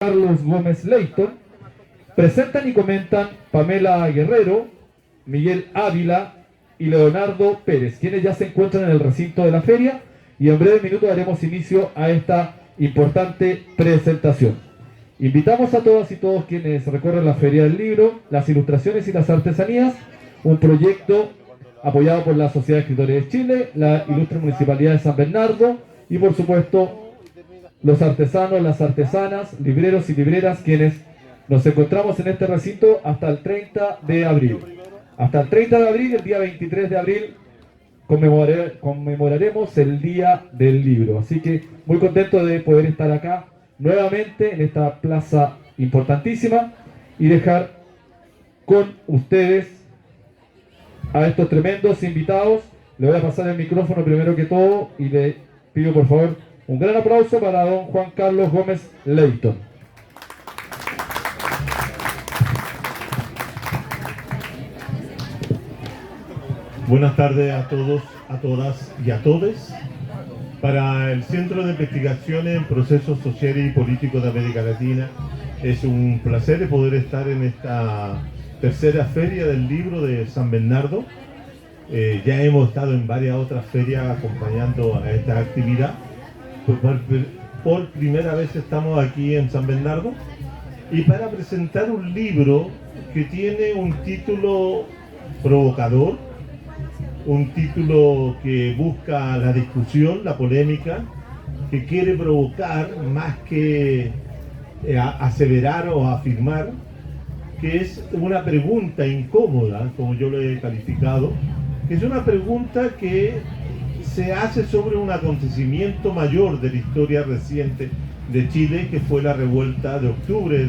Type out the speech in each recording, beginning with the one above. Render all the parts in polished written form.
Carlos Gómez Leyton, presentan y comentan Pamela Guerrero, Miguel Ávila y Leonardo Pérez, quienes ya se encuentran en el recinto de la feria, y en breve minuto daremos inicio a esta importante presentación. Invitamos a todas y todos quienes recorren la Feria del Libro, las Ilustraciones y las Artesanías, un proyecto apoyado por la Sociedad de Escritores de Chile, la Ilustre Municipalidad de San Bernardo y por supuesto los artesanos, las artesanas, libreros y libreras, quienes nos encontramos en este recinto hasta el 30 de abril. Hasta el 30 de abril, el día 23 de abril, conmemoraremos el Día del Libro. Así que muy contento de poder estar acá nuevamente en esta plaza importantísima y dejar con ustedes a estos tremendos invitados. Le voy a pasar el micrófono primero que todo y le pido por favor un gran aplauso para don Juan Carlos Gómez Leyton. Buenas tardes a todos, a todas y a todes. Para el Centro de Investigaciones en Procesos Sociales y Políticos de América Latina es un placer poder estar en esta tercera Feria del Libro de San Bernardo. Ya hemos estado en varias otras ferias acompañando a esta actividad. Por primera vez estamos aquí en San Bernardo y para presentar un libro que tiene un título provocador, un título que busca la discusión, la polémica, que quiere provocar más que aseverar o afirmar, que es una pregunta incómoda, como yo lo he calificado, que es una pregunta que se hace sobre un acontecimiento mayor de la historia reciente de Chile, que fue la revuelta de octubre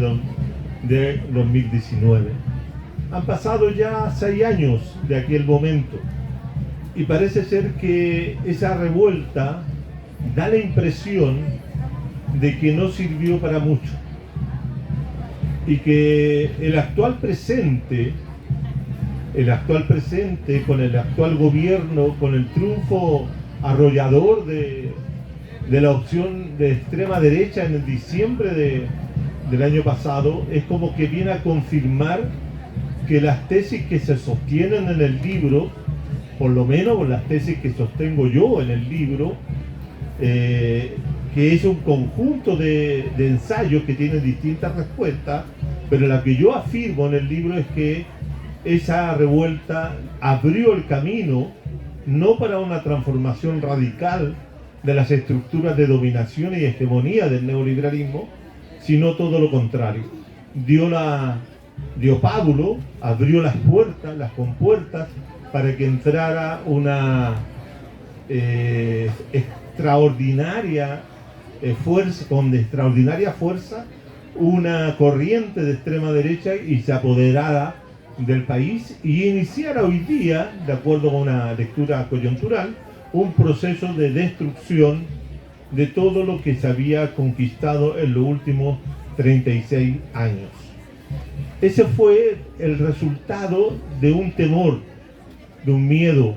de 2019. Han pasado ya 6 años de aquel momento y parece ser que esa revuelta da la impresión de que no sirvió para mucho y que el actual presente con el actual gobierno, con el triunfo arrollador de la opción de extrema derecha en el diciembre del año pasado, es como que viene a confirmar que las tesis que se sostienen en el libro, por lo menos con las tesis que sostengo yo en el libro, que es un conjunto de ensayos que tienen distintas respuestas, pero la que yo afirmo en el libro es que esa revuelta abrió el camino no para una transformación radical de las estructuras de dominación y hegemonía del neoliberalismo, sino todo lo contrario. Dio pábulo, abrió las puertas, las compuertas, para que entrara una extraordinaria fuerza, una corriente de extrema derecha y se apoderara del país y iniciara hoy día, de acuerdo con una lectura coyuntural, un proceso de destrucción de todo lo que se había conquistado en los últimos 36 años. Ese fue el resultado de un temor, de un miedo,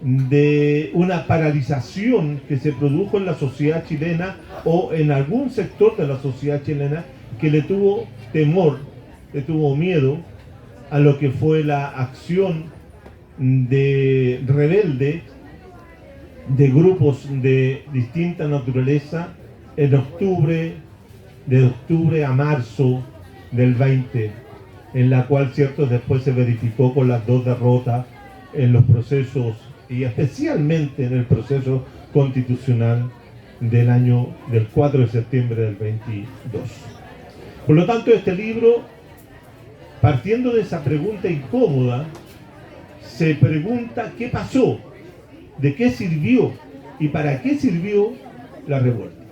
de una paralización que se produjo en la sociedad chilena o en algún sector de la sociedad chilena que le tuvo temor, le tuvo miedo a lo que fue la acción de rebelde de grupos de distinta naturaleza de octubre a marzo del 20, en la cual cierto después se verificó con las dos derrotas en los procesos y especialmente en el proceso constitucional del 4 de septiembre del 22. Por lo tanto, este libro, partiendo de esa pregunta incómoda, se pregunta qué pasó, de qué sirvió y para qué sirvió la revuelta.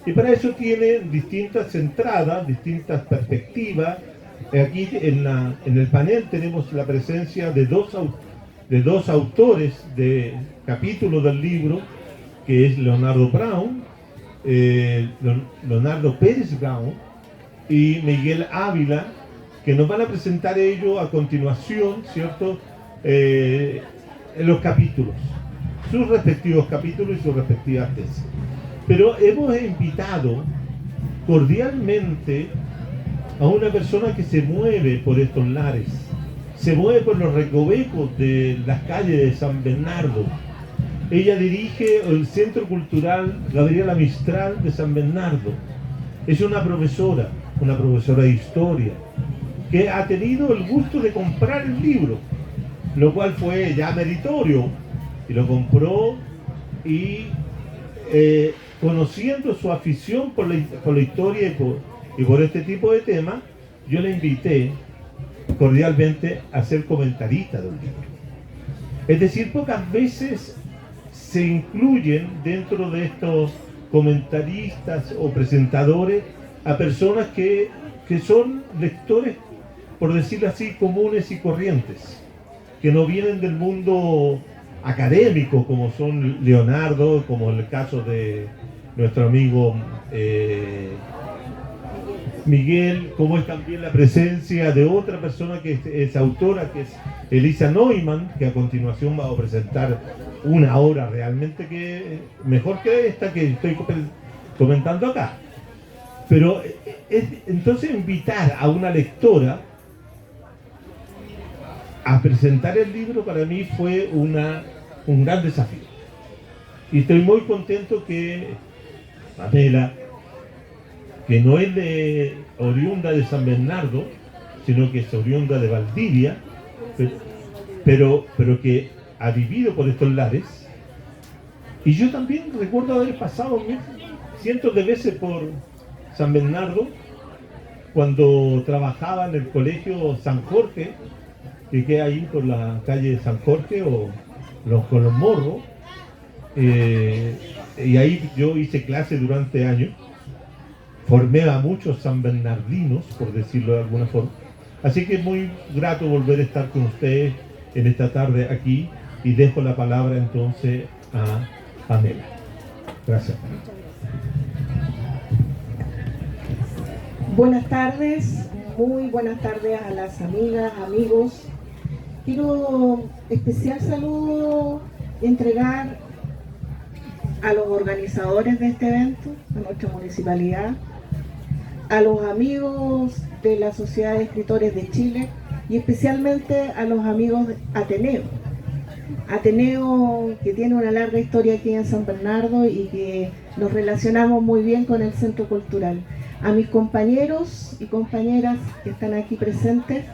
Y para eso tiene distintas entradas, distintas perspectivas. Aquí en el panel tenemos la presencia de dos autores de capítulos del libro, que es Leonardo Pérez Brown y Miguel Ávila, que nos van a presentar ellos a continuación, ¿cierto? En los capítulos, sus respectivos capítulos y sus respectivas tesis. Pero hemos invitado cordialmente a una persona que se mueve por estos lares, se mueve por los recovecos de las calles de San Bernardo. Ella dirige el Centro Cultural Gabriela Mistral de San Bernardo. Es una profesora de historia, que ha tenido el gusto de comprar el libro, lo cual fue ya meritorio, y lo compró y conociendo su afición por la historia y por este tipo de temas, yo le invité cordialmente a ser comentarista del libro. Es decir, pocas veces se incluyen dentro de estos comentaristas o presentadores a personas que son lectores, por decirlo así, comunes y corrientes, que no vienen del mundo académico, como son Leonardo, como el caso de nuestro amigo Miguel, como es también la presencia de otra persona que es autora, que es Elisa Neumann, que a continuación va a presentar una obra realmente que mejor que esta que estoy comentando acá. Pero entonces invitar a una lectora a presentar el libro para mí fue un gran desafío. Y estoy muy contento que Pamela, que no es oriunda de San Bernardo, sino que es oriunda de Valdivia, pero que ha vivido por estos lares. Y yo también recuerdo haber pasado cientos de veces por San Bernardo cuando trabajaba en el colegio San Jorge, que queda ahí por la calle San Jorge con los morros. Y ahí yo hice clase durante años. Formé a muchos sanbernardinos, por decirlo de alguna forma. Así que es muy grato volver a estar con ustedes en esta tarde aquí, y dejo la palabra entonces a Pamela. Gracias. Buenas tardes, muy buenas tardes a las amigas, amigos. Quiero especial saludo entregar a los organizadores de este evento, a nuestra municipalidad, a los amigos de la Sociedad de Escritores de Chile y especialmente a los amigos de Ateneo. Ateneo, que tiene una larga historia aquí en San Bernardo y que nos relacionamos muy bien con el Centro Cultural. A mis compañeros y compañeras que están aquí presentes,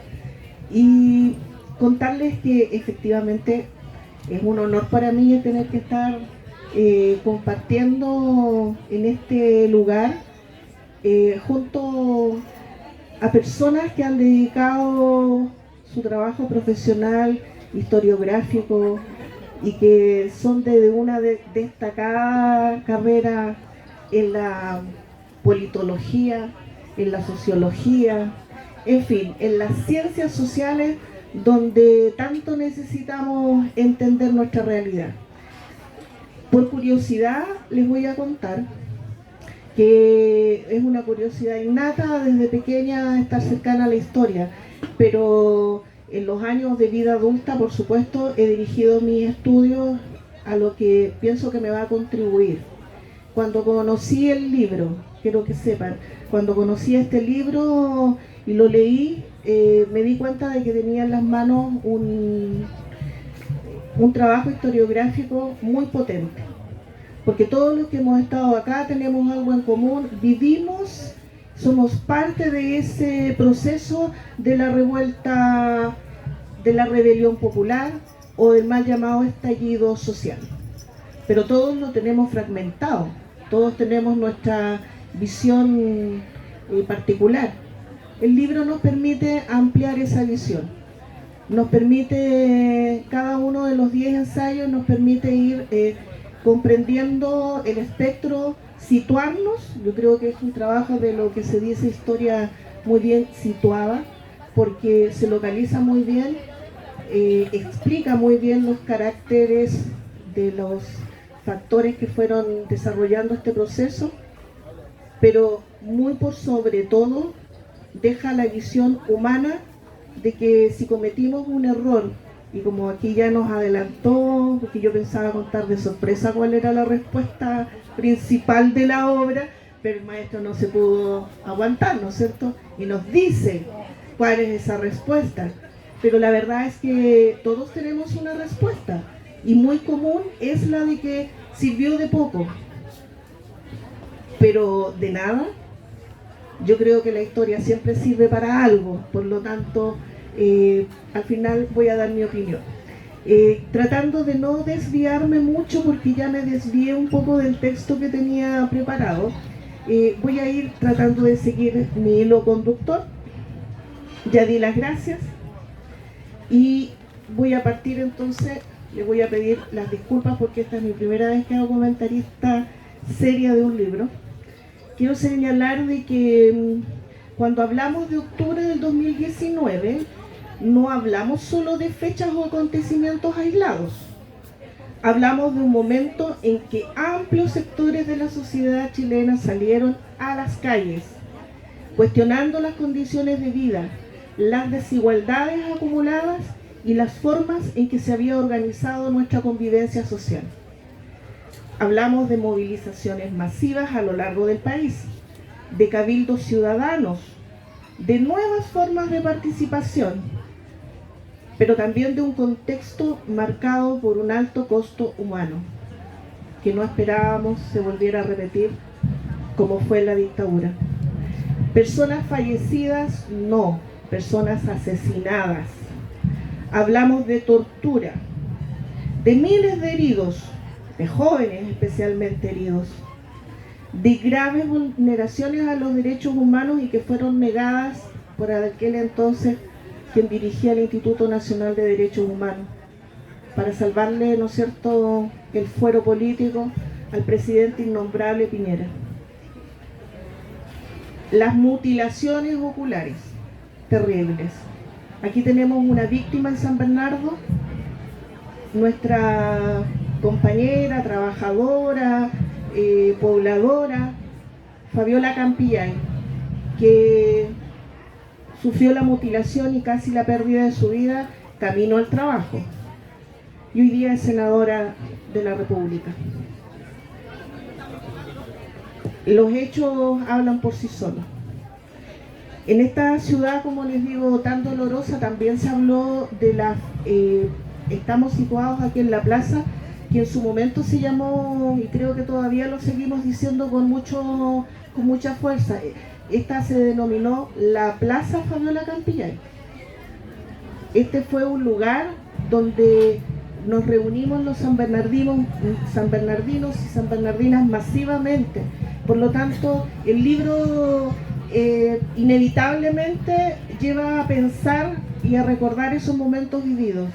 y contarles que efectivamente es un honor para mí tener que estar compartiendo en este lugar junto a personas que han dedicado su trabajo profesional, historiográfico, y que son de una destacada carrera en la politología, en la sociología, en fin, en las ciencias sociales, donde tanto necesitamos entender nuestra realidad. Por curiosidad les voy a contar que es una curiosidad innata desde pequeña estar cercana a la historia, pero en los años de vida adulta, por supuesto, he dirigido mis estudios a lo que pienso que me va a contribuir. Cuando conocí el libro, quiero que sepan, cuando conocí este libro y lo leí, me di cuenta de que tenía en las manos un trabajo historiográfico muy potente. Porque todos los que hemos estado acá tenemos algo en común, vivimos, somos parte de ese proceso de la revuelta, de la rebelión popular o del mal llamado estallido social. Pero todos lo tenemos fragmentado, todos tenemos nuestra visión particular. El libro nos permite ampliar esa visión, nos permite, cada uno de los 10 ensayos nos permite ir comprendiendo el espectro, situarnos. Yo creo que es un trabajo de lo que se dice historia muy bien situada, porque se localiza muy bien, explica muy bien los caracteres de los factores que fueron desarrollando este proceso, pero muy por sobre todo deja la visión humana de que si cometimos un error, y como aquí ya nos adelantó, porque yo pensaba contar de sorpresa cuál era la respuesta principal de la obra, pero el maestro no se pudo aguantar, ¿no es cierto? Y nos dice cuál es esa respuesta. Pero la verdad es que todos tenemos una respuesta, y muy común es la de que sirvió de poco, pero de nada. Yo creo que la historia siempre sirve para algo, por lo tanto, al final voy a dar mi opinión. Tratando de no desviarme mucho, porque ya me desvié un poco del texto que tenía preparado, voy a ir tratando de seguir mi hilo conductor. Ya di las gracias y voy a partir entonces. Le voy a pedir las disculpas porque esta es mi primera vez que hago comentarista seria de un libro. Quiero señalar de que cuando hablamos de octubre del 2019, no hablamos solo de fechas o acontecimientos aislados. Hablamos de un momento en que amplios sectores de la sociedad chilena salieron a las calles, cuestionando las condiciones de vida, las desigualdades acumuladas y las formas en que se había organizado nuestra convivencia social. Hablamos de movilizaciones masivas a lo largo del país, de cabildos ciudadanos, de nuevas formas de participación, pero también de un contexto marcado por un alto costo humano, que no esperábamos se volviera a repetir como fue la dictadura. Personas fallecidas, no, personas asesinadas. Hablamos de tortura, de miles de heridos, de jóvenes especialmente heridos, de graves vulneraciones a los derechos humanos y que fueron negadas por aquel entonces quien dirigía el Instituto Nacional de Derechos Humanos, para salvarle, ¿no es cierto?, el fuero político al presidente innombrable Piñera. Las mutilaciones oculares, terribles. Aquí tenemos una víctima en San Bernardo, nuestra compañera, trabajadora, pobladora, Fabiola Campillay, que sufrió la mutilación y casi la pérdida de su vida camino al trabajo. Y hoy día es senadora de la República. Los hechos hablan por sí solos. En esta ciudad, como les digo, tan dolorosa, también se habló de estamos situados aquí en la plaza, que en su momento se llamó, y creo que todavía lo seguimos diciendo con mucha fuerza, esta se denominó la Plaza Fabiola Campillay. Este fue un lugar donde nos reunimos los sanbernardinos y sanbernardinas masivamente. Por lo tanto, el libro inevitablemente lleva a pensar y a recordar esos momentos vividos.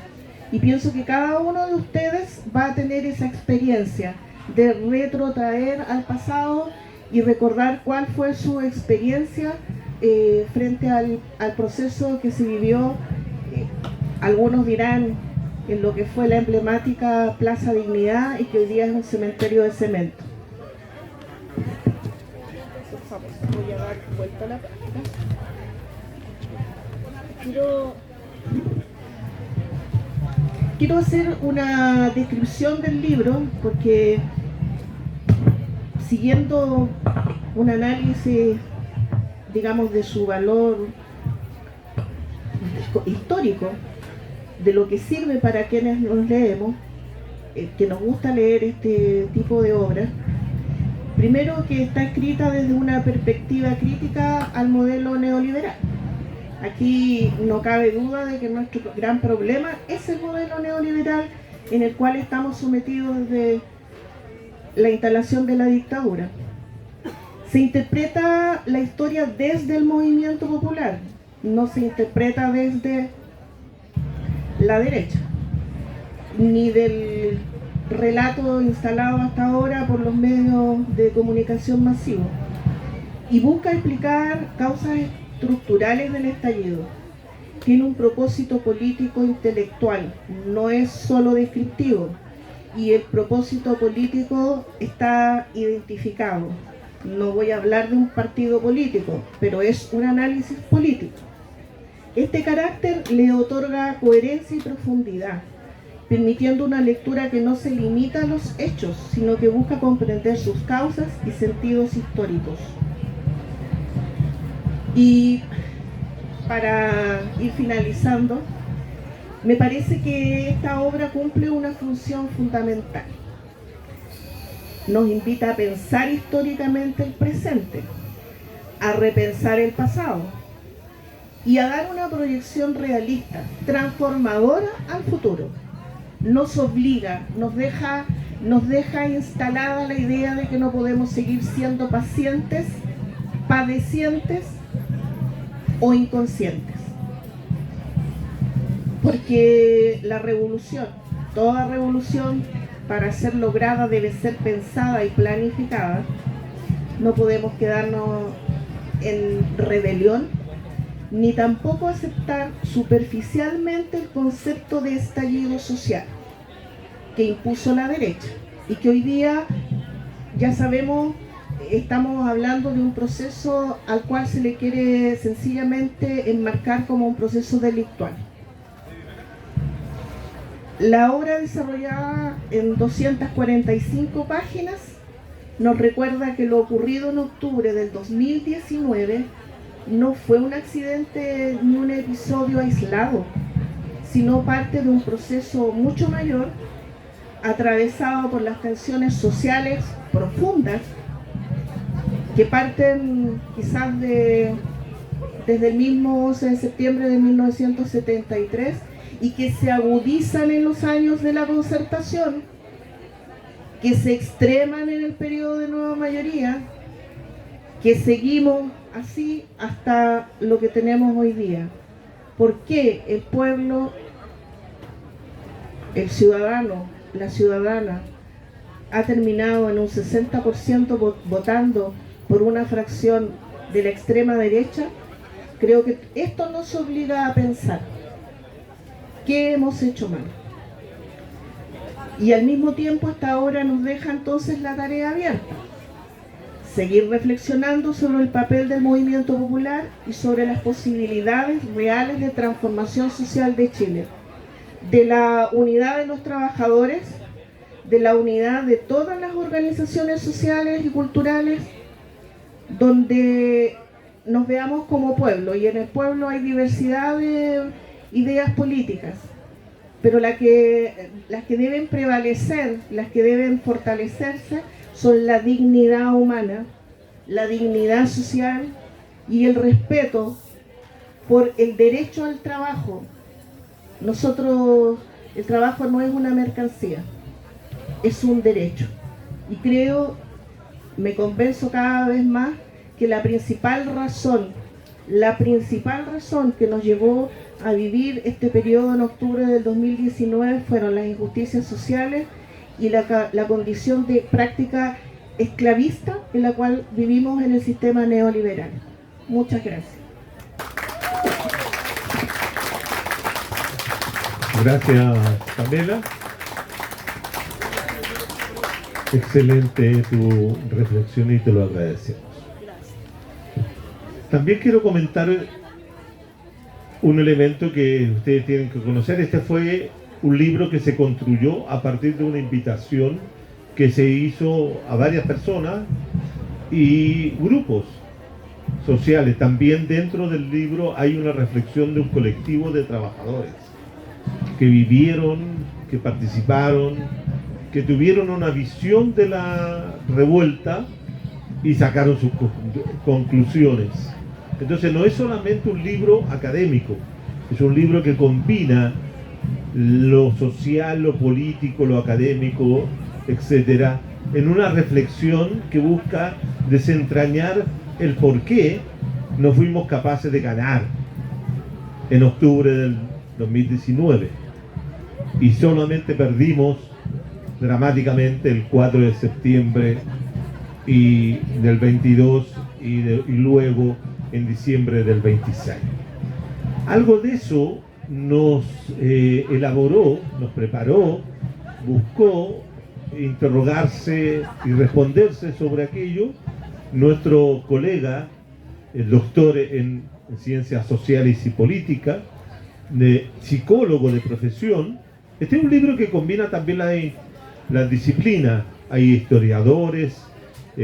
Y pienso que cada uno de ustedes va a tener esa experiencia de retrotraer al pasado y recordar cuál fue su experiencia frente al proceso que se vivió. Algunos dirán en lo que fue la emblemática Plaza Dignidad y que hoy día es un cementerio de cemento. Voy a dar vuelta a la página. Quiero hacer una descripción del libro porque, siguiendo un análisis, digamos, de su valor histórico, de lo que sirve para quienes nos leemos, que nos gusta leer este tipo de obras. Primero, que está escrita desde una perspectiva crítica al modelo neoliberal. Aquí no cabe duda de que nuestro gran problema es el modelo neoliberal en el cual estamos sometidos desde la instalación de la dictadura. Se interpreta la historia desde el movimiento popular, no se interpreta desde la derecha, ni del relato instalado hasta ahora por los medios de comunicación masivos, y busca explicar causas estructurales del estallido. Tiene un propósito político intelectual, no es solo descriptivo, y el propósito político está identificado. No voy a hablar de un partido político, pero es un análisis político. Este carácter le otorga coherencia y profundidad, permitiendo una lectura que no se limita a los hechos, sino que busca comprender sus causas y sentidos históricos. Y para ir finalizando, me parece que esta obra cumple una función fundamental. Nos invita a pensar históricamente el presente, a repensar el pasado y a dar una proyección realista, transformadora al futuro. Nos obliga, nos deja instalada la idea de que no podemos seguir siendo pacientes, padecientes o inconscientes. Porque la revolución, toda revolución, para ser lograda debe ser pensada y planificada. No podemos quedarnos en rebelión, ni tampoco aceptar superficialmente el concepto de estallido social que impuso la derecha y que hoy día, ya sabemos, estamos hablando de un proceso al cual se le quiere sencillamente enmarcar como un proceso delictual. La obra, desarrollada en 245 páginas, nos recuerda que lo ocurrido en octubre del 2019 no fue un accidente ni un episodio aislado, sino parte de un proceso mucho mayor, atravesado por las tensiones sociales profundas que parten quizás desde el mismo 11 de septiembre de 1973 y que se agudizan en los años de la Concertación, que se extreman en el periodo de nueva mayoría, que seguimos así hasta lo que tenemos hoy día. ¿Por qué el pueblo, el ciudadano, la ciudadana, ha terminado en un 60% votando por una fracción de la extrema derecha? Creo que esto nos obliga a pensar qué hemos hecho mal. Y al mismo tiempo hasta ahora nos deja entonces la tarea abierta. Seguir reflexionando sobre el papel del movimiento popular y sobre las posibilidades reales de transformación social de Chile, de la unidad de los trabajadores, de la unidad de todas las organizaciones sociales y culturales, donde nos veamos como pueblo, y en el pueblo hay diversidad de ideas políticas, pero las que deben prevalecer, las que deben fortalecerse, son la dignidad humana, la dignidad social y el respeto por el derecho al trabajo. Nosotros, el trabajo no es una mercancía, es un derecho. Y creo, me convenzo cada vez más, que la principal razón que nos llevó a vivir este periodo en octubre del 2019 fueron las injusticias sociales y la condición de práctica esclavista en la cual vivimos en el sistema neoliberal. Muchas gracias. Gracias, Pamela. Excelente tu reflexión y te lo agradecemos. También quiero comentar un elemento que ustedes tienen que conocer. Este fue un libro que se construyó a partir de una invitación que se hizo a varias personas y grupos sociales. También dentro del libro hay una reflexión de un colectivo de trabajadores que vivieron, que participaron, que tuvieron una visión de la revuelta y sacaron sus conclusiones. Entonces no es solamente un libro académico, es un libro que combina lo social, lo político, lo académico, etcétera, en una reflexión que busca desentrañar el por qué no fuimos capaces de ganar en octubre del 2019 y solamente perdimos dramáticamente el 4 de septiembre y del 22 y luego en diciembre del 26. Algo de eso nos elaboró, nos preparó, buscó interrogarse y responderse sobre aquello nuestro colega, el doctor en Ciencias Sociales y Políticas, psicólogo de profesión, Este es un libro que combina también las disciplinas. Hay historiadores,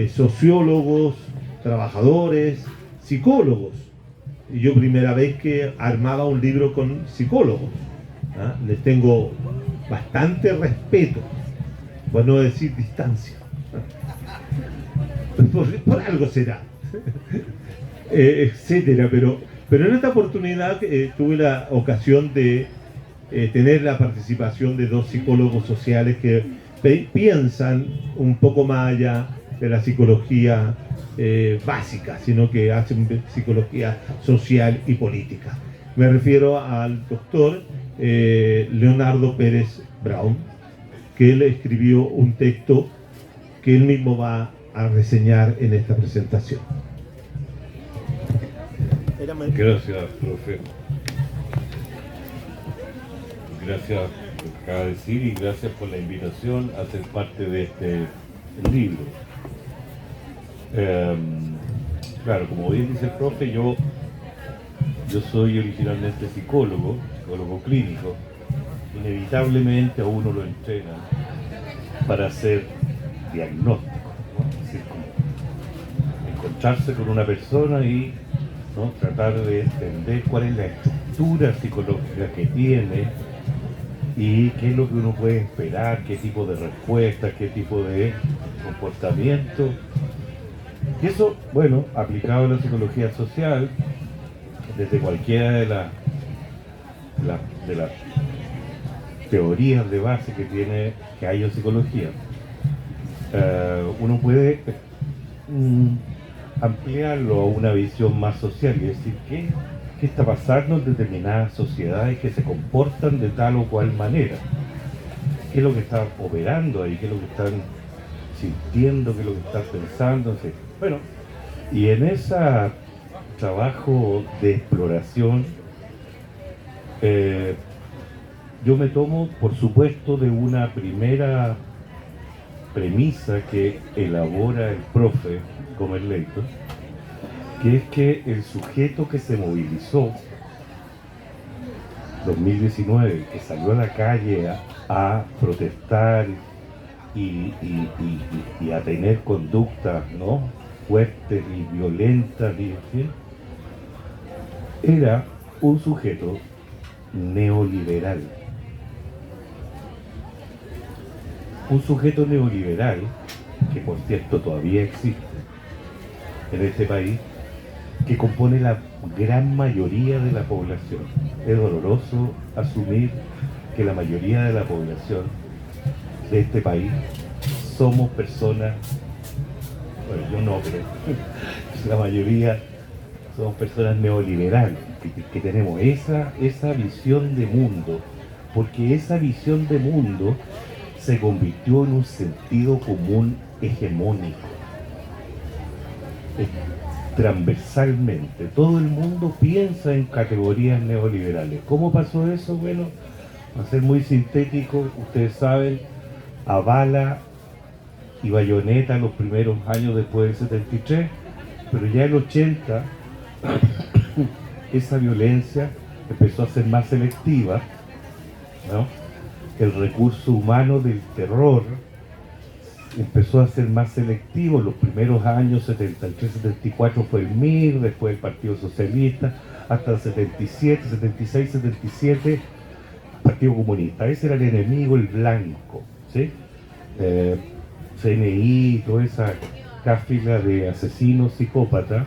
sociólogos, trabajadores, psicólogos. Y yo primera vez que armaba un libro con psicólogos. ¿Ah? Les tengo bastante respeto, por no decir distancia. Por algo será. Etcétera, pero en esta oportunidad tuve la ocasión de tener la participación de dos psicólogos sociales que piensan un poco más allá de la psicología básica, sino que hacen psicología social y política. Me refiero al doctor Leonardo Pérez Brown, que él escribió un texto que él mismo va a reseñar en esta presentación. Gracias, profe. Gracias por lo que acaba de decir y gracias por la invitación a ser parte de este libro. Claro, como bien dice el profe, yo soy originalmente psicólogo clínico. Inevitablemente a uno lo entrenan para hacer diagnóstico, ¿no? Es decir, como encontrarse con una persona y, ¿no?, tratar de entender cuál es la estructura psicológica que tiene y qué es lo que uno puede esperar, qué tipo de respuesta, qué tipo de comportamiento. Y eso, bueno, aplicado a la psicología social, desde cualquiera de las teorías de base que hay en psicología, uno puede ampliarlo a una visión más social y decir qué está pasando en determinadas sociedades que se comportan de tal o cual manera, qué es lo que está operando ahí, qué es lo que están sintiendo, qué es lo que están pensando, etc. Bueno, y en ese trabajo de exploración yo me tomo, por supuesto, de una primera premisa que elabora el profe Gómez Leito, que es que el sujeto que se movilizó 2019, que salió a la calle a protestar y a tener conductas, ¿no?, fuertes y violentas, y, ¿sí?, era un sujeto neoliberal. Un sujeto neoliberal que, por cierto, todavía existe en este país, que compone la gran mayoría de la población. Es doloroso asumir que la mayoría de la población de este país somos personas, bueno, yo no, pero la mayoría somos personas neoliberales, que tenemos esa visión de mundo, porque esa visión de mundo se convirtió en un sentido común hegemónico. Transversalmente, todo el mundo piensa en categorías neoliberales. ¿Cómo pasó eso? Bueno, a ser muy sintético, ustedes saben, a bala y bayoneta los primeros años después del 73, pero ya en el 80 esa violencia empezó a ser más selectiva, ¿no? El recurso humano del terror empezó a ser más selectivo. Los primeros años, 73-74 fue el MIR, después el Partido Socialista, hasta el 77, 76, 77, Partido Comunista. Ese era el enemigo, el blanco, ¿sí? CNI, toda esa cáfila de asesinos, psicópatas,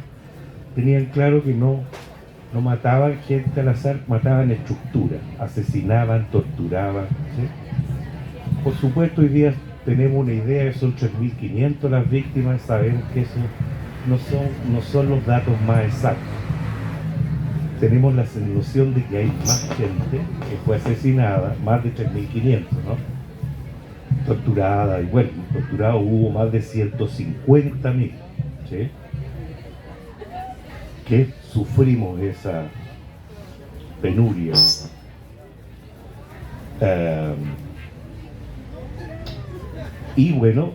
tenían claro que no mataban gente al azar, mataban estructuras, asesinaban, torturaban, ¿sí? Por supuesto, hoy día tenemos una idea que son 3.500 las víctimas, sabemos que eso no son los datos más exactos. Tenemos la noción de que hay más gente que fue asesinada, más de 3.500, ¿no? Torturada, y bueno, torturado hubo más de 150.000, ¿sí?, que sufrimos esa penuria. Y bueno,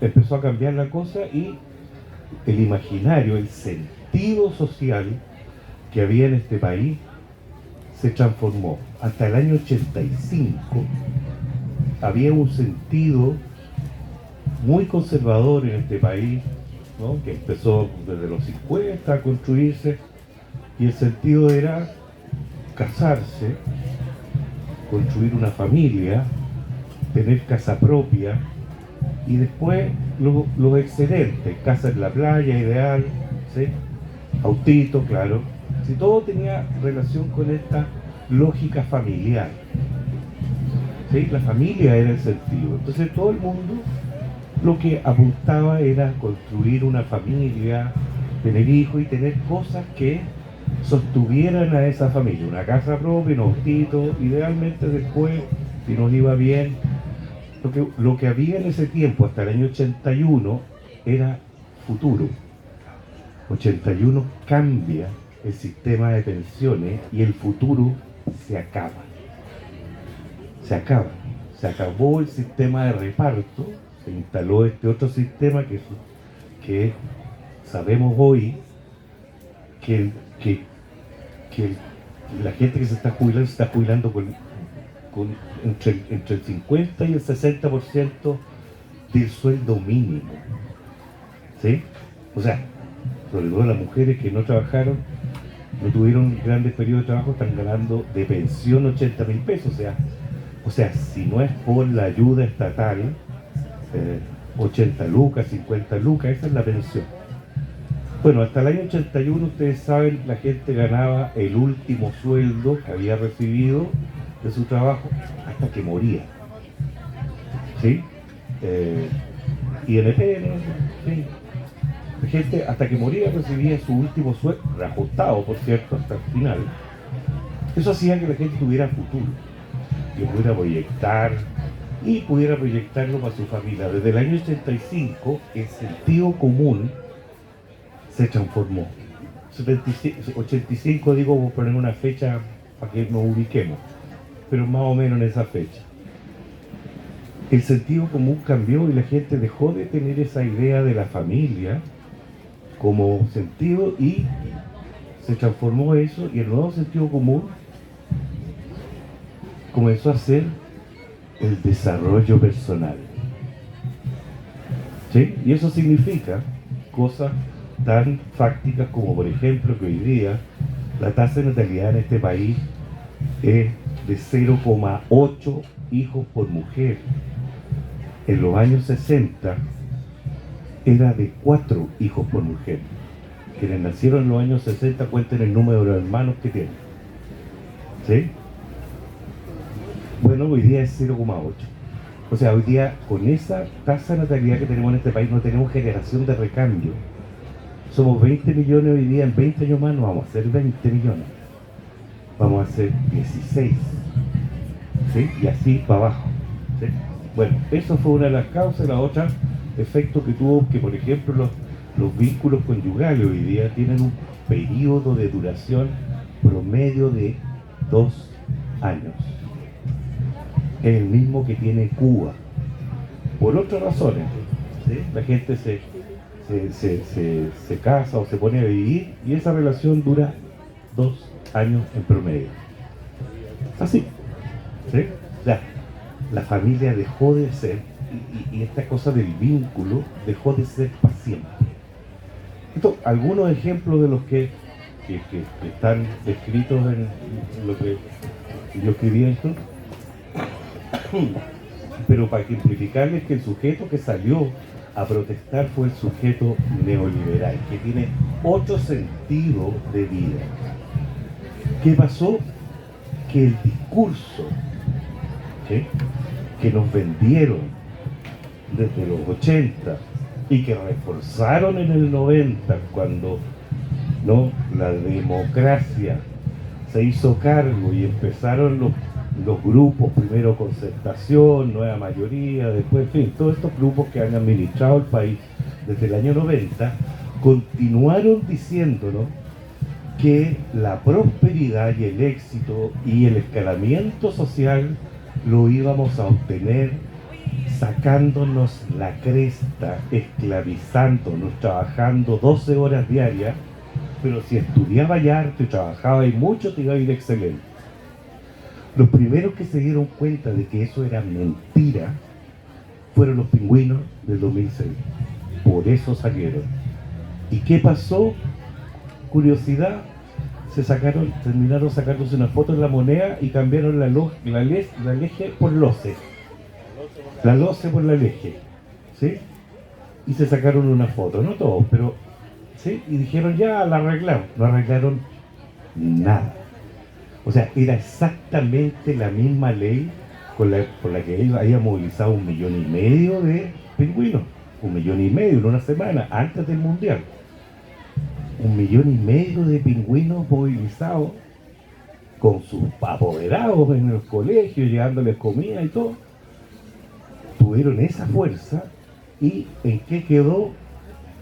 empezó a cambiar la cosa y el imaginario, el sentido social que había en este país se transformó. Hasta el año 85 había un sentido muy conservador en este país, ¿no? Que empezó desde los 50 a construirse, y el sentido era casarse, construir una familia, tener casa propia, y después los excedentes, casa en la playa ideal, ¿sí? Autito, claro. Si todo tenía relación con esta lógica familiar, ¿sí? La familia era el sentido. Entonces todo el mundo lo que apuntaba era construir una familia, tener hijos y tener cosas que sostuvieran a esa familia. Una casa propia, un autito, idealmente después, si nos iba bien. Lo que había en ese tiempo, hasta el año 81, era futuro. 81 cambia el sistema de pensiones y el futuro se acaba. Se acaba. Se acabó el sistema de reparto, se instaló este otro sistema que sabemos hoy que la gente que se está jubilando con entre el 50 y el 60% del sueldo mínimo. ¿Sí? O sea, sobre todo las mujeres que no trabajaron, no tuvieron grandes periodos de trabajo, están ganando de pensión 80.000 pesos. O sea, si no es por la ayuda estatal, 80 lucas, 50 lucas, esa es la pensión. Bueno, hasta el año 81, ustedes saben, la gente ganaba el último sueldo que había recibido de su trabajo hasta que moría. ¿Sí? INP, ¿no? Sí. La gente hasta que moría recibía su último sueldo, reajustado por cierto, hasta el final. Eso hacía que la gente tuviera futuro, que pudiera proyectar y pudiera proyectarlo para su familia. Desde el año 85 el sentido común se transformó. 85 digo por poner una fecha para que nos ubiquemos, pero más o menos en esa fecha. El sentido común cambió y la gente dejó de tener esa idea de la familia como sentido y se transformó eso, y el nuevo sentido común comenzó a ser el desarrollo personal. ¿Sí? Y eso significa cosas tan fácticas como, por ejemplo, que hoy día la tasa de natalidad en este país es de 0,8 hijos por mujer. En los años 60 era de 4 hijos por mujer. Quienes nacieron en los años 60 cuenten el número de hermanos que tienen. ¿Sí? Bueno, hoy día es 0,8. O sea, hoy día con esa tasa de natalidad que tenemos en este país no tenemos generación de recambio. Somos 20 millones hoy día, en 20 años más no vamos a ser 20 millones. Vamos a ser 16. ¿Sí? Y así para abajo. ¿Sí? Bueno, eso fue una de las causas. La otra, efecto que tuvo, que por ejemplo los vínculos conyugales hoy día tienen un periodo de duración promedio de 2 años. Es el mismo que tiene Cuba. Por otras razones, ¿sí? La gente se casa o se pone a vivir y esa relación dura 2 años en promedio. Así. ¿Sí? O sea, la familia dejó de ser, y esta cosa del vínculo dejó de ser para siempre. Entonces, algunos ejemplos de los que están descritos en lo que yo escribí esto, pero para ejemplificarles que el sujeto que salió a protestar fue el sujeto neoliberal, que tiene otro sentido de vida. ¿Qué pasó? Que el discurso, ¿sí?, que nos vendieron desde los 80 y que reforzaron en el 90 cuando, ¿no?, la democracia se hizo cargo y empezaron los grupos, primero Concertación, Nueva Mayoría, después, en fin, todos estos grupos que han administrado el país desde el año 90, continuaron diciéndonos que la prosperidad y el éxito y el escalamiento social lo íbamos a obtener sacándonos la cresta, esclavizándonos, trabajando 12 horas diarias, pero si estudiaba ya harto y trabajaba y mucho te iba a ir excelente. Los primeros que se dieron cuenta de que eso era mentira fueron los pingüinos del 2006. Por eso salieron. ¿Y qué pasó? Curiosidad, terminaron sacándose una foto en La Moneda y cambiaron la leche por loce. La loce por la leche. ¿Sí? Y se sacaron una foto, no todos, pero ¿sí? Y dijeron ya la arreglamos. No arreglaron nada. O sea, era exactamente la misma ley por la que ellos habían movilizado 1,5 millones de pingüinos. 1,5 millones en una semana, antes del Mundial. 1,5 millones de pingüinos movilizados con sus apoderados en el colegio, llevándoles comida y todo. Tuvieron esa fuerza y ¿en qué quedó?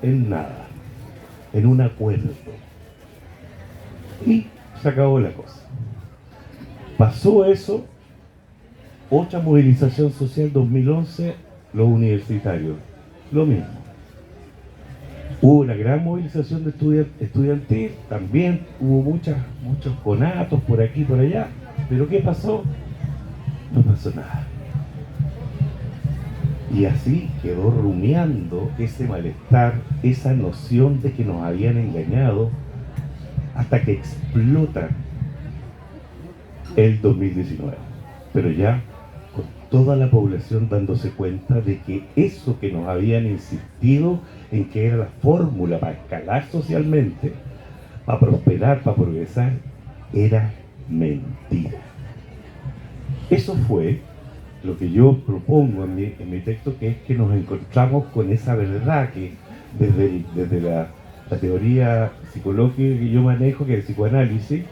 En nada, en un acuerdo. Y se acabó la cosa. Pasó eso, otra movilización social 2011, los universitarios, lo mismo. Hubo una gran movilización de estudiantil, también hubo muchos conatos por aquí y por allá, pero ¿qué pasó? No pasó nada. Y así quedó rumiando ese malestar, esa noción de que nos habían engañado, hasta que explota el 2019. Pero ya con toda la población dándose cuenta de que eso que nos habían insistido en que era la fórmula para escalar socialmente, para prosperar, para progresar, era mentira. Eso fue lo que yo propongo en mi texto, que es que nos encontramos con esa verdad que desde la teoría psicológica que yo manejo, que es el psicoanálisis,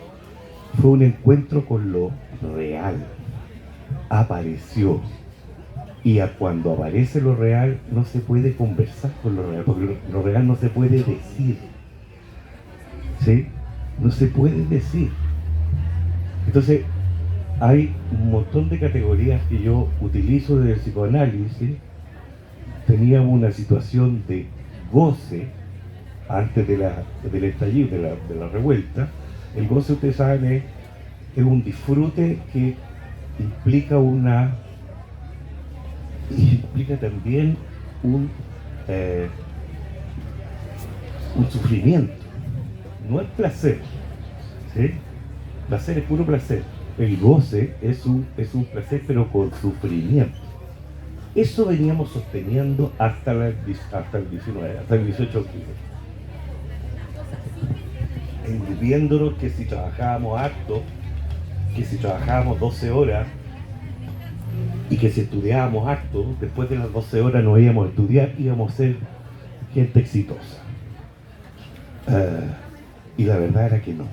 fue un encuentro con lo real. Apareció. Y cuando aparece lo real, no se puede conversar con lo real, porque lo real no se puede decir. ¿Sí? No se puede decir. Entonces, hay un montón de categorías que yo utilizo desde el psicoanálisis. Teníamos una situación de goce antes del estallido, de la revuelta. El goce, ustedes saben, es un disfrute que implica también un sufrimiento. No es placer, ¿sí? Placer es puro placer. El goce es un placer, pero con sufrimiento. Eso veníamos sosteniendo hasta el 19, hasta el 18 de octubre. Viéndonos que si trabajábamos harto, que si trabajábamos 12 horas y que si estudiábamos harto, después de las 12 horas no íbamos a estudiar, íbamos a ser gente exitosa. Y la verdad era que no,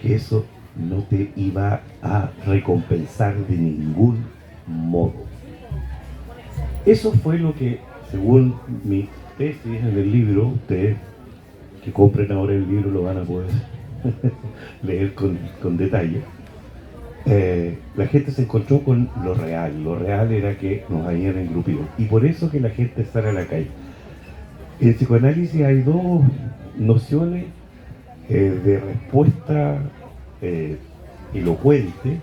que eso no te iba a recompensar de ningún modo. Eso fue lo que, según mi tesis en el libro, ustedes que compren ahora el libro lo van a poder leer con detalle. La gente se encontró con lo real. Lo real era que nos habían engrupido. Y por eso que la gente sale a la calle. En el psicoanálisis hay dos nociones de respuesta elocuente.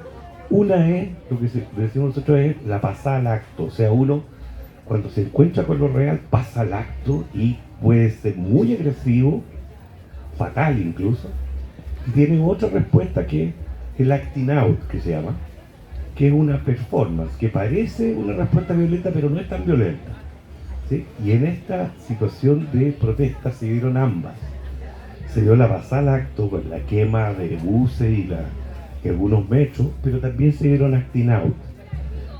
Una es, lo que decimos nosotros, es la pasada al acto. O sea, uno cuando se encuentra con lo real pasa al acto y puede ser muy agresivo, fatal incluso. Y tiene otra respuesta que es el acting out, que se llama, que es una performance, que parece una respuesta violenta, pero no es tan violenta, ¿sí? Y en esta situación de protesta se dieron ambas. Se dio la pasada al acto con la quema de buses y algunos metros, pero también se dieron acting out.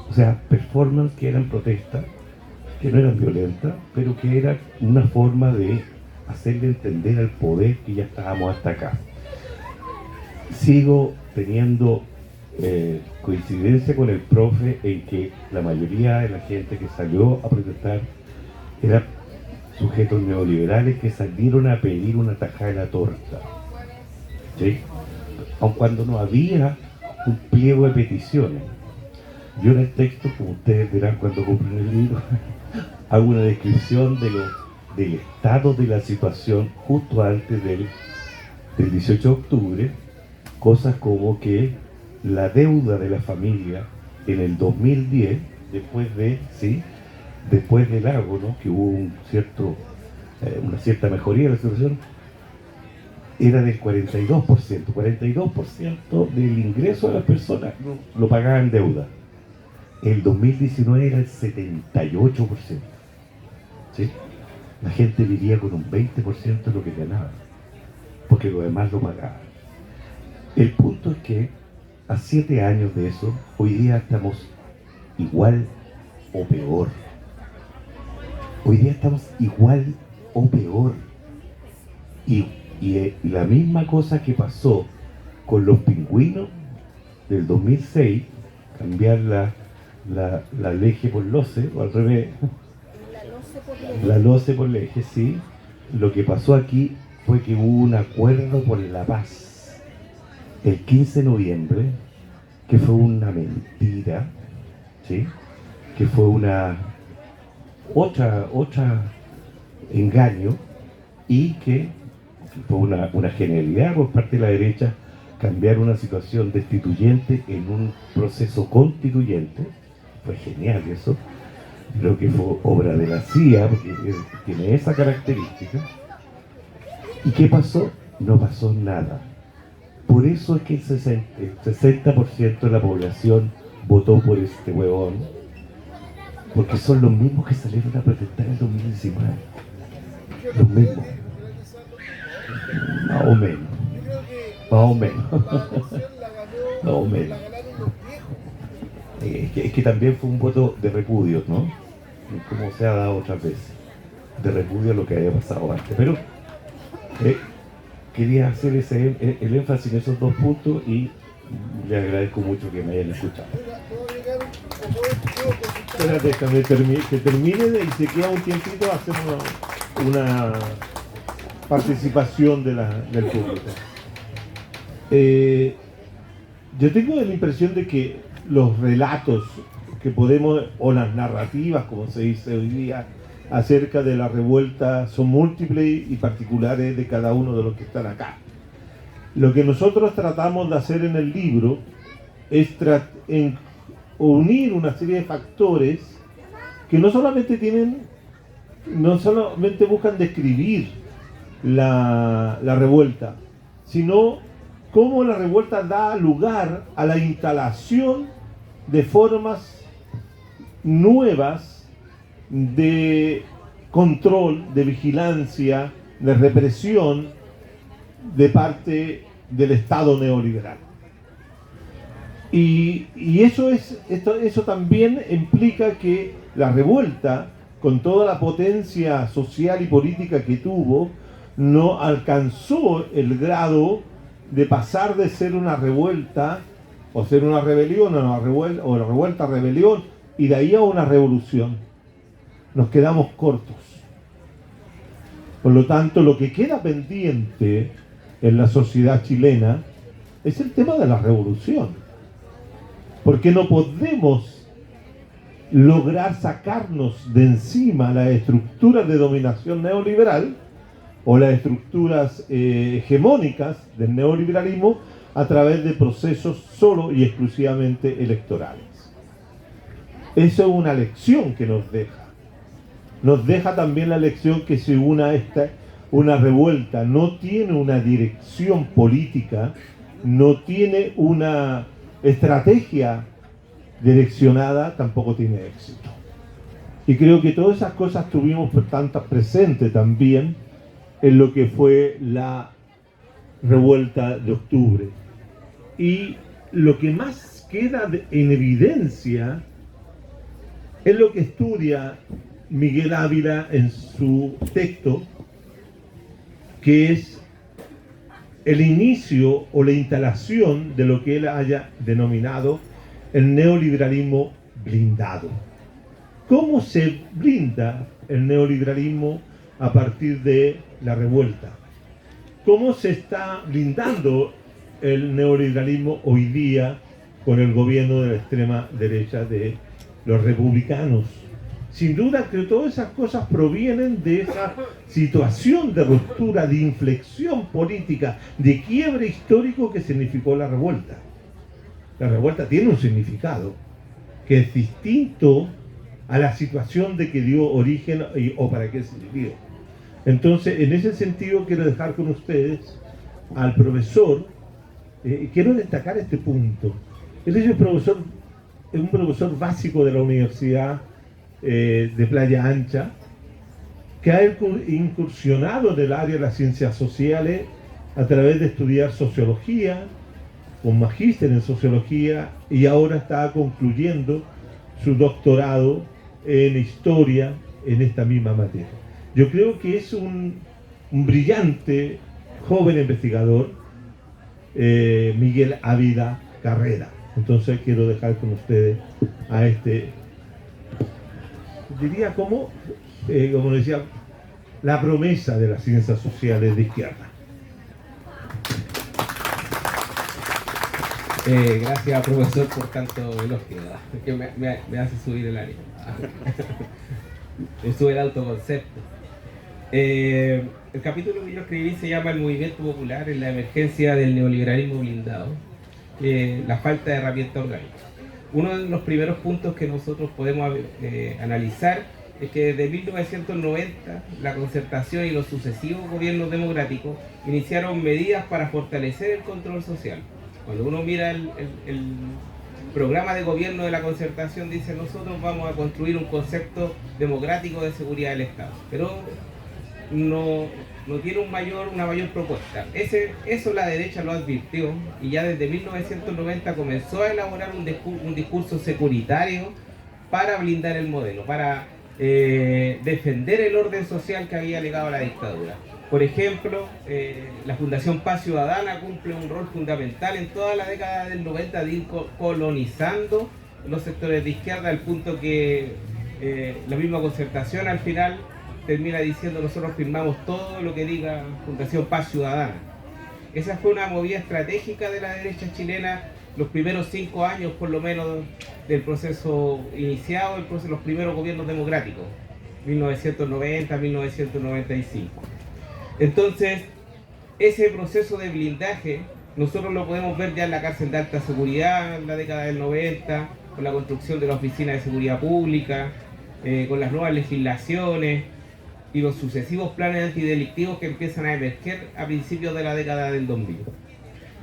O sea, performance que eran protestas, que no eran violentas, pero que era una forma de hacerle entender al poder que ya estábamos hasta acá. Sigo teniendo coincidencia con el profe en que la mayoría de la gente que salió a protestar eran sujetos neoliberales que salieron a pedir una tajada de la torta, ¿sí? Aun cuando no había un pliego de peticiones. Yo en el texto, como ustedes verán cuando compren el libro, hago una descripción del estado de la situación justo antes del 18 de octubre, cosas como que la deuda de la familia en el 2010, después del lago, ¿no? Que hubo una cierta mejoría de la situación, era del 42%. 42% del ingreso de las personas lo pagaban en deuda. El 2019 era el 78%. ¿Sí? La gente vivía con un 20% de lo que ganaba, porque lo demás lo pagaba. El punto es que a 7 años de eso, hoy día estamos igual o peor. Hoy día estamos igual o peor. Y la misma cosa que pasó con los pingüinos del 2006, cambiar la leje por loce, o al revés, la loce por leje, sí. Lo que pasó aquí fue que hubo un acuerdo por la paz el 15 de noviembre, que fue una mentira, ¿sí? Que fue otra engaño, y que fue una genialidad por parte de la derecha cambiar una situación destituyente en un proceso constituyente. Fue genial eso. Creo que fue obra de la CIA, porque tiene esa característica. ¿Y qué pasó? No pasó nada. Por eso es que el 60% de la población votó por este huevón, porque son los mismos que salieron a protestar en 2019. Los mismos. Más o menos. Más o menos. Más o menos. Es que también fue un voto de repudio, ¿no? Como se ha dado otras veces. De repudio a lo que había pasado antes. Pero quería hacer el énfasis en esos dos puntos, y le agradezco mucho que me hayan escuchado. Espérate, déjame que termine y se queda un tiempito a hacer una participación del público. Yo tengo la impresión de que los relatos que podemos, o las narrativas, como se dice hoy día, acerca de la revuelta son múltiples y particulares de cada uno de los que están acá. Lo que nosotros tratamos de hacer en el libro es unir una serie de factores que no solamente buscan describir la revuelta, sino cómo la revuelta da lugar a la instalación de formas nuevas de control, de vigilancia, de represión de parte del Estado neoliberal. Y eso también implica que la revuelta, con toda la potencia social y política que tuvo, no alcanzó el grado de pasar de ser una revuelta, o ser una rebelión, o una revuelta-rebelión, y de ahí a una revolución. Nos quedamos cortos. Por lo tanto, lo que queda pendiente en la sociedad chilena es el tema de la revolución. Porque no podemos lograr sacarnos de encima las estructuras de dominación neoliberal o las estructuras hegemónicas del neoliberalismo a través de procesos solo y exclusivamente electorales. Eso es una lección que nos deja. Nos deja también la lección que si una revuelta no tiene una dirección política, no tiene una estrategia direccionada, tampoco tiene éxito. Y creo que todas esas cosas tuvimos tantas presentes también en lo que fue la revuelta de octubre. Y lo que más queda en evidencia es lo que estudia Miguel Ávila en su texto, que es el inicio o la instalación de lo que él haya denominado el neoliberalismo blindado. ¿Cómo se blinda el neoliberalismo a partir de la revuelta? ¿Cómo se está blindando el neoliberalismo hoy día con el gobierno de la extrema derecha de los republicanos? Sin duda que todas esas cosas provienen de esa situación de ruptura, de inflexión política, de quiebre histórico que significó la revuelta. La revuelta tiene un significado que es distinto a la situación de que dio origen o para qué sirvió. Entonces, en ese sentido, quiero dejar con ustedes al profesor. Quiero destacar este punto. Él es un profesor básico de la Universidad de Playa Ancha, que ha incursionado en el área de las ciencias sociales a través de estudiar sociología, con magíster en sociología, y ahora está concluyendo su doctorado en historia en esta misma materia. Yo creo que es un brillante joven investigador, Miguel Ávila Carrera. Entonces quiero dejar con ustedes a diría como decía, la promesa de las ciencias sociales de izquierda. Gracias, profesor, por tanto elogio, que me hace subir el ánimo. Me sube el autoconcepto. El capítulo que yo escribí se llama El movimiento popular en la emergencia del neoliberalismo blindado, la falta de herramienta orgánica. Uno de los primeros puntos que nosotros podemos analizar es que desde 1990 la Concertación y los sucesivos gobiernos democráticos iniciaron medidas para fortalecer el control social. Cuando uno mira el programa de gobierno de la Concertación, dice: nosotros vamos a construir un concepto democrático de seguridad del Estado, pero no tiene una mayor propuesta. Eso la derecha lo advirtió, y ya desde 1990 comenzó a elaborar un discurso securitario para blindar el modelo, para defender el orden social que había legado la dictadura. Por ejemplo, la Fundación Paz Ciudadana cumple un rol fundamental en toda la década del 90 de ir colonizando los sectores de izquierda, al punto que la misma Concertación al final termina diciendo: nosotros firmamos todo lo que diga Fundación Paz Ciudadana. Esa fue una movida estratégica de la derecha chilena los primeros 5 años, por lo menos, del proceso iniciado, los primeros gobiernos democráticos, 1990-1995. Entonces, ese proceso de blindaje nosotros lo podemos ver ya en la cárcel de alta seguridad en la década del 90, con la construcción de la Oficina de Seguridad Pública, con las nuevas legislaciones y los sucesivos planes antidelictivos que empiezan a emerger a principios de la década del 2000.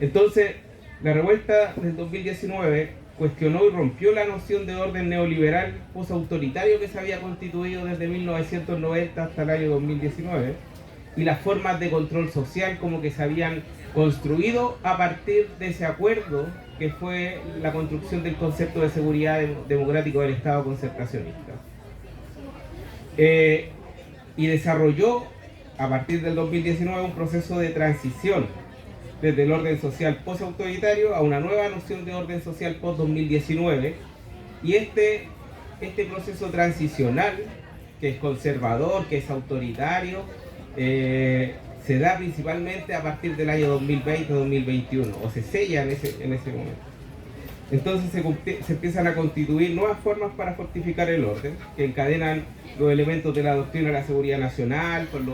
Entonces, la revuelta del 2019 cuestionó y rompió la noción de orden neoliberal posautoritario que se había constituido desde 1990 hasta el año 2019, y las formas de control social como que se habían construido a partir de ese acuerdo que fue la construcción del concepto de seguridad democrático del Estado concertacionista. Y desarrolló a partir del 2019 un proceso de transición desde el orden social post-autoritario a una nueva noción de orden social post-2019, y este proceso transicional, que es conservador, que es autoritario, se da principalmente a partir del año 2020-2021, o se sella en ese momento. Entonces se empiezan a constituir nuevas formas para fortificar el orden, que encadenan los elementos de la doctrina de la seguridad nacional, con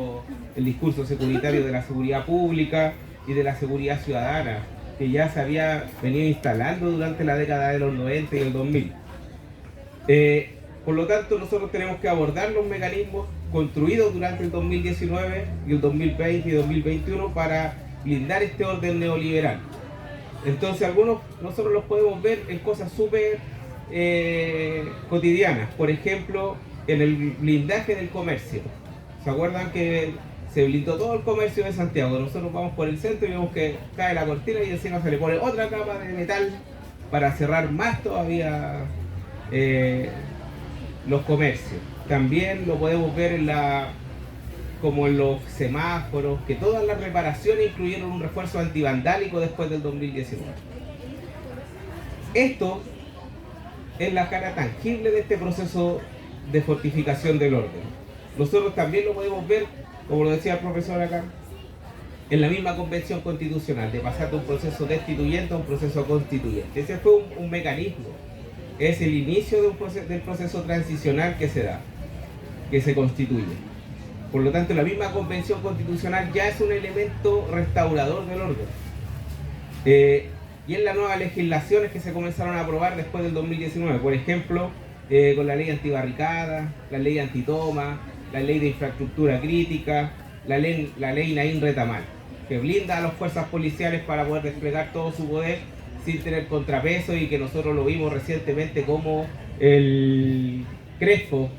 el discurso securitario de la seguridad pública y de la seguridad ciudadana, que ya se había venido instalando durante la década de los 90 y el 2000. Por lo tanto, nosotros tenemos que abordar los mecanismos construidos durante el 2019 y el 2020 y 2021 para blindar este orden neoliberal. Entonces, algunos nosotros los podemos ver en cosas súper cotidianas. Por ejemplo, en el blindaje del comercio. ¿Se acuerdan que se blindó todo el comercio de Santiago? Nosotros vamos por el centro y vemos que cae la cortina y encima se le pone otra capa de metal para cerrar más todavía los comercios. También lo podemos ver como en los semáforos, que todas las reparaciones incluyeron un refuerzo antivandálico después del 2019. Esto es la cara tangible de este proceso de fortificación del orden. Nosotros también lo podemos ver, como lo decía el profesor acá, en la misma convención constitucional, de pasar de un proceso destituyente a un proceso constituyente. Ese fue un mecanismo, es el inicio del proceso transicional que se da, que se constituye. Por lo tanto, la misma convención constitucional ya es un elemento restaurador del orden. Y y en las nuevas legislaciones que se comenzaron a aprobar después del 2019. Por ejemplo, con la ley antibarricada, la ley antitoma, la ley de infraestructura crítica, la ley Naín Retamal, que blinda a las fuerzas policiales para poder desplegar todo su poder sin tener contrapeso, y que nosotros lo vimos recientemente como el Crespo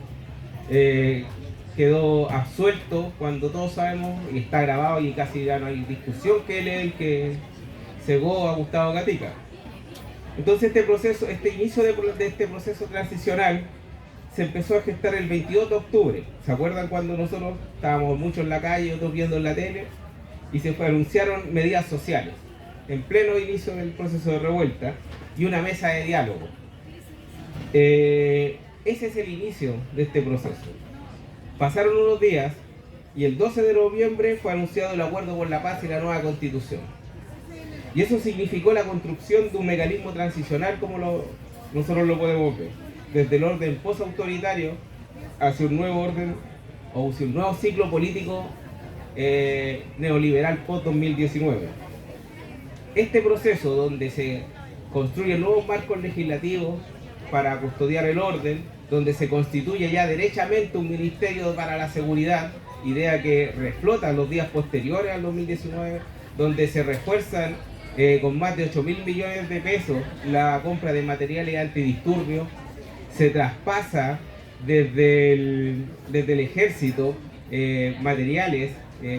quedó absuelto, cuando todos sabemos, y está grabado y casi ya no hay discusión, que él es el que cegó a Gustavo Gatica. Entonces este inicio de este proceso transicional se empezó a gestar el 22 de octubre. ¿Se acuerdan cuando nosotros estábamos muchos en la calle, otros viendo en la tele, y se anunciaron medidas sociales en pleno inicio del proceso de revuelta y una mesa de diálogo? Ese es el inicio de este proceso. Pasaron unos días y el 12 de noviembre fue anunciado el acuerdo por la paz y la nueva constitución. Y eso significó la construcción de un mecanismo transicional, como nosotros lo podemos ver, desde el orden posautoritario hacia un nuevo orden o hacia un nuevo ciclo político neoliberal post-2019. Este proceso, donde se construyen nuevos marcos legislativos para custodiar el orden, donde se constituye ya derechamente un ministerio para la seguridad, idea que reflota los días posteriores al 2019, donde se refuerzan con más de 8.000 millones de pesos la compra de materiales antidisturbios, se traspasa desde el ejército materiales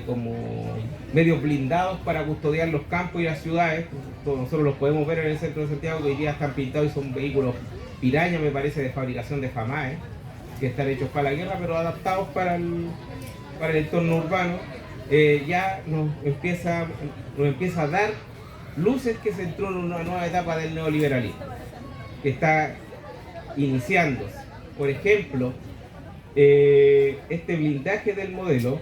como medios blindados para custodiar los campos y las ciudades. Nosotros los podemos ver en el centro de Santiago, que hoy día están pintados y son vehículos Piraña, me parece, de fabricación de FAMAE, que están hechos para la guerra, pero adaptados para el entorno urbano. Ya nos empieza a dar luces que se entró en una nueva etapa del neoliberalismo, que está iniciándose. Por ejemplo, este blindaje del modelo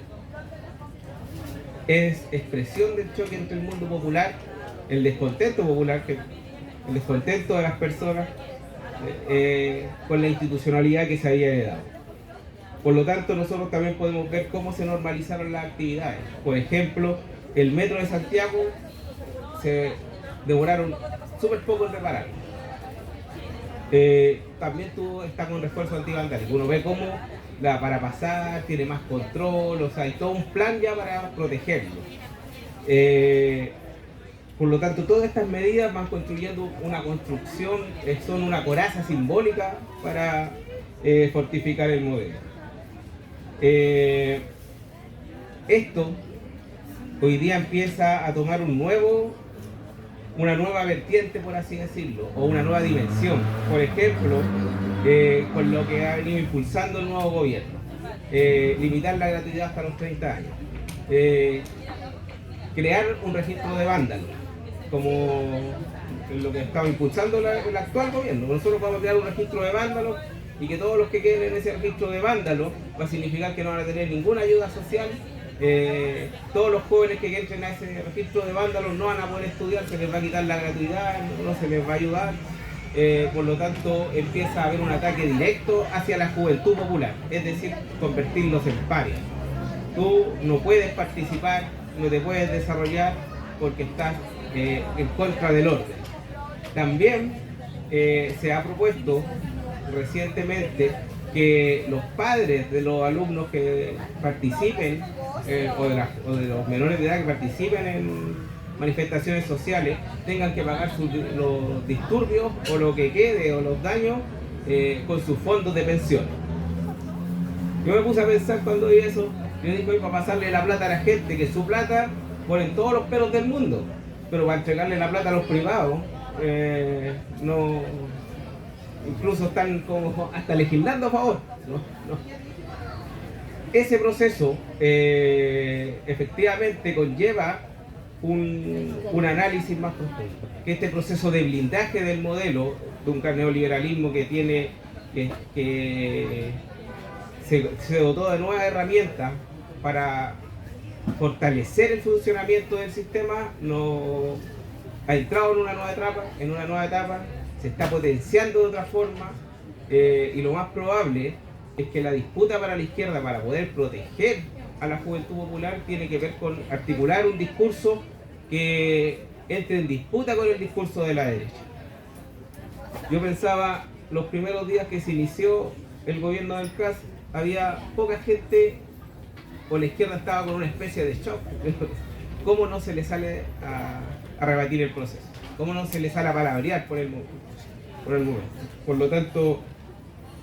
es expresión del choque entre el mundo popular, el descontento popular, el descontento de las personas con la institucionalidad que se había heredado. Por lo tanto, nosotros también podemos ver cómo se normalizaron las actividades. Por ejemplo, el metro de Santiago se demoraron súper poco en reparar. También está con refuerzo antivandálico. Uno ve cómo para pasar tiene más control, o sea, hay todo un plan ya para protegerlo. Por lo tanto, todas estas medidas van construyendo una construcción, son una coraza simbólica para fortificar el modelo. Esto hoy día empieza a tomar una nueva vertiente, por así decirlo, o una nueva dimensión. Por ejemplo, con lo que ha venido impulsando el nuevo gobierno, limitar la gratuidad hasta los 30 años, crear un registro de vándalos, como lo que estaba impulsando el actual gobierno. Nosotros vamos a crear un registro de vándalos, y que todos los que queden en ese registro de vándalos va a significar que no van a tener ninguna ayuda social. Todos los jóvenes que entren a ese registro de vándalos no van a poder estudiar, se les va a quitar la gratuidad, no se les va a ayudar. Por lo tanto, empieza a haber un ataque directo hacia la juventud popular, es decir, convertirlos en parias. Tú no puedes participar, no te puedes desarrollar porque estás en contra del orden. También se ha propuesto recientemente que los padres de los alumnos que participen o de los menores de edad que participen en manifestaciones sociales tengan que pagar los disturbios o lo que quede o los daños con sus fondos de pensión. Yo me puse a pensar cuando vi eso, yo dije, para pasarle la plata a la gente, que su plata ponen todos los peros del mundo, pero para entregarle la plata a los privados no, incluso están como hasta legislando a favor. No. Ese proceso efectivamente conlleva un análisis más profundo, que este proceso de blindaje del modelo de un neoliberalismo que se dotó de nuevas herramientas para fortalecer el funcionamiento del sistema, ha entrado en una nueva etapa, se está potenciando de otra forma, y lo más probable es que la disputa para la izquierda, para poder proteger a la juventud popular, tiene que ver con articular un discurso que entre en disputa con el discurso de la derecha. Yo pensaba, los primeros días que se inició el gobierno del CAS, había poca gente, o la izquierda estaba con una especie de shock. ¿Cómo no se le sale a rebatir el proceso? ¿Cómo no se le sale a palabrear por el momento? Por lo tanto,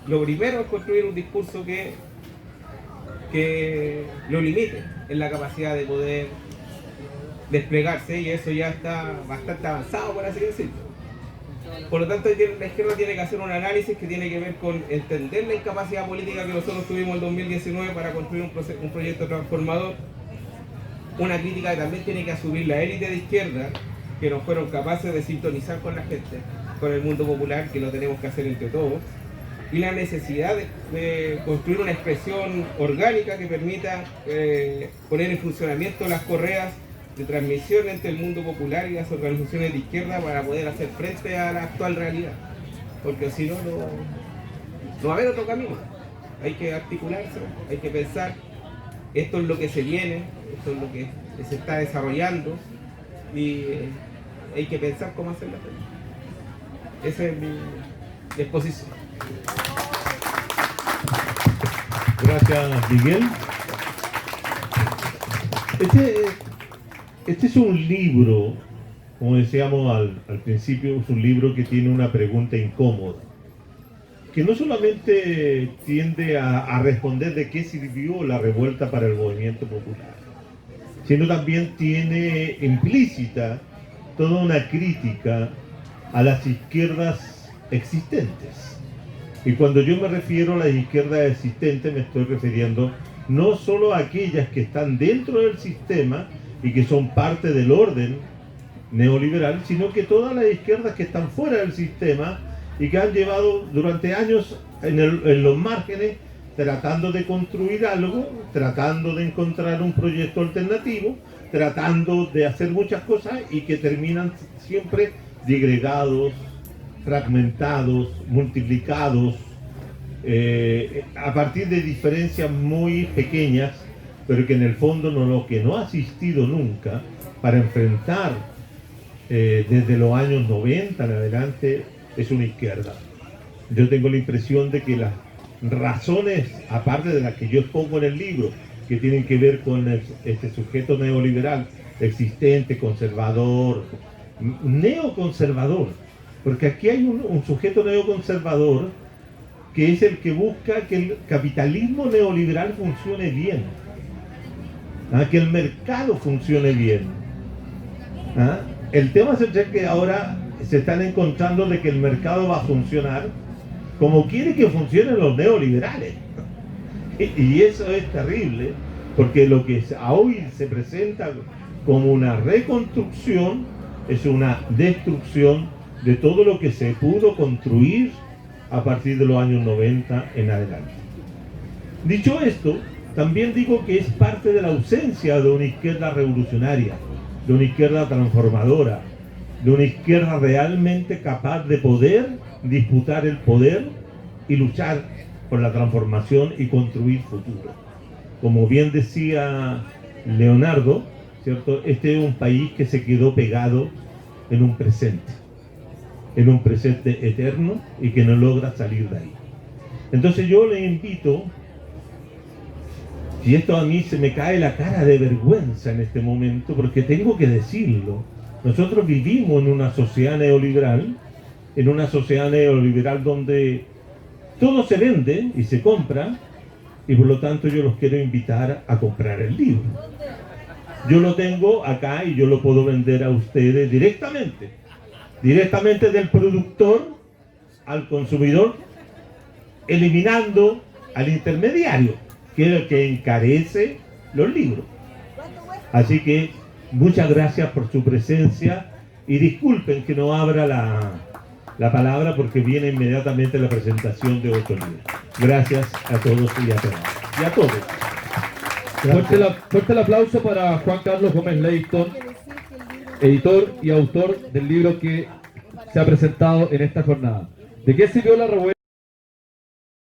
lo primero es construir un discurso que lo limite en la capacidad de poder desplegarse, y eso ya está bastante avanzado, por así decirlo. Por lo tanto, la izquierda tiene que hacer un análisis que tiene que ver con entender la incapacidad política que nosotros tuvimos en el 2019 para construir un proyecto transformador. Una crítica que también tiene que asumir la élite de izquierda, que no fueron capaces de sintonizar con la gente, con el mundo popular, que lo tenemos que hacer entre todos. Y la necesidad de construir una expresión orgánica que permita poner en funcionamiento las correas de transmisión entre el mundo popular y las organizaciones de izquierda para poder hacer frente a la actual realidad, porque si no, no va a haber otro camino. Hay que articularse, hay que pensar, esto es lo que se viene, esto es lo que se está desarrollando, y hay que pensar cómo hacerlo. Esa es mi exposición. Gracias, Miguel. Este es un libro, como decíamos al principio, es un libro que tiene una pregunta incómoda, que no solamente tiende a responder de qué sirvió la revuelta para el movimiento popular, sino también tiene implícita toda una crítica a las izquierdas existentes. Y cuando yo me refiero a las izquierdas existentes, me estoy refiriendo no solo a aquellas que están dentro del sistema y que son parte del orden neoliberal, sino que todas las izquierdas que están fuera del sistema y que han llevado durante años en los márgenes tratando de construir algo, tratando de encontrar un proyecto alternativo, tratando de hacer muchas cosas y que terminan siempre digregados, fragmentados, multiplicados, a partir de diferencias muy pequeñas, pero que en el fondo lo que no ha asistido nunca para enfrentar desde los años 90 en adelante es una izquierda. Yo tengo la impresión de que las razones, aparte de las que yo expongo en el libro, que tienen que ver con este sujeto neoliberal existente, conservador, neoconservador, porque aquí hay un sujeto neoconservador que es el que busca que el capitalismo neoliberal funcione bien, que el mercado funcione bien. El tema es que ahora se están encontrando de que el mercado va a funcionar como quiere que funcionen los neoliberales. Y eso es terrible, porque lo que hoy se presenta como una reconstrucción es una destrucción de todo lo que se pudo construir a partir de los años 90 en adelante. Dicho esto, también digo que es parte de la ausencia de una izquierda revolucionaria, de una izquierda transformadora, de una izquierda realmente capaz de poder disputar el poder y luchar por la transformación y construir futuro. Como bien decía Leonardo, ¿cierto? Este es un país que se quedó pegado en un presente eterno y que no logra salir de ahí. Entonces yo le invito, y esto a mí se me cae la cara de vergüenza en este momento, porque tengo que decirlo, nosotros vivimos en una sociedad neoliberal donde todo se vende y se compra, y por lo tanto yo los quiero invitar a comprar el libro. Yo lo tengo acá y yo lo puedo vender a ustedes directamente del productor al consumidor, eliminando al intermediario, que es el que encarece los libros. Así que muchas gracias por su presencia y disculpen que no abra la palabra porque viene inmediatamente la presentación de otro libro. Gracias a todos y a todas. Y a todos. Fuerte el aplauso para Juan Carlos Gómez Leighton, editor y autor del libro que se ha presentado en esta jornada. ¿De qué sirvió la revuelta?